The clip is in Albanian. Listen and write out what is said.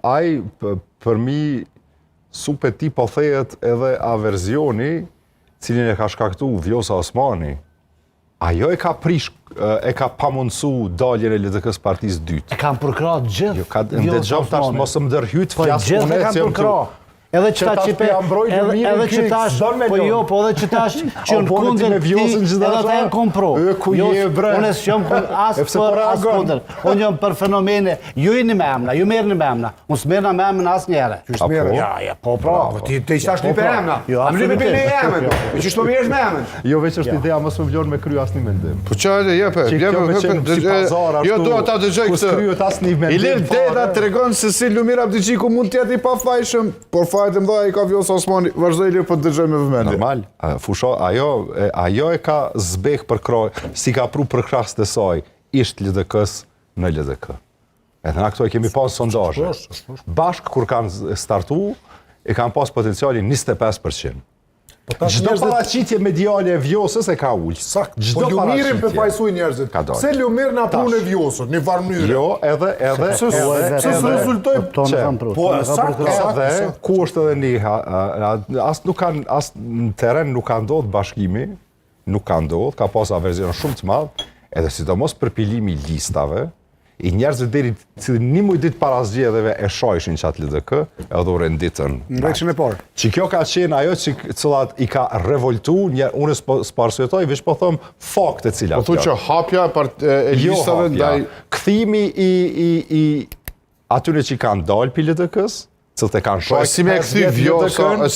Ai për mi supe ti po thejet edhe averzioni cilin e ka shkaktu Vjosa Osmani, ajo e ka prish, e ka pamundsu daljen e LDK-s partisë dytë. E kam përkrah gjithë. Ndë gjom tash mos më ndërhyt flasë unë e kam përkrah. Edhe që ta që edhe që tash, po jo, po edhe që tash që në kundër ti, edhe ta janë kompro. Unë s'jom as për as kundër. Unë jom për fenomene, ju jeni me emna, ju merrni me emna. Unë s'merrna me emna as njerë. Ja, po. Ti ishash një për emna. A më për një emën. Me që shto mirësh me emën. Jo, veç është ideja mos më vlon me kry asnjë mendim. Po çfarë Jo, do ta dëgjoj këtë. Ilir Deda tregon se si Lumir Abdixhiku mund të jetë i pafajshëm, por fajt e mdha i ka Vjosa Osmani, vazhdoj Ilir po të dëgjoj me vëmendje. Normal, fusho, ajo e ka zbeh për kroj, si ka pru për krahës të saj, ishtë LDK-s në LDK. Edhe na këto e kemi pas sondazhe. Bashk kur kanë startu, e kanë pas potencialin 25%. Çdo paraqitje mediale e Vjosës e ka ullë. Po Lumirin përfaqësoj njerëzit. Se Lumir na punë e Vjosës, në varë mënyrë. Jo, edhe... Se rezultoj... Edhe, ku është edhe një... As në teren nuk ka ndodhë bashkimi, nuk ka ndodhë, ka pas averzion shumë të madhë, edhe sidomos përpilimi listave, i njerëzve deri që një muj ditë para zgjedhjeve e shojshin qatë LDK, edhe u renditën. Në rekshën e parë. Që kjo ka qenë ajo që cilat i ka revoltu, unë s'parsujetoj, veç po thëmë fakte cilat. Po thu që hapja e listave ndaj... Kthimi i atyre që kanë dalë për LDK-s, cilët e kanë shojtë... Si me e këthi Vjosa,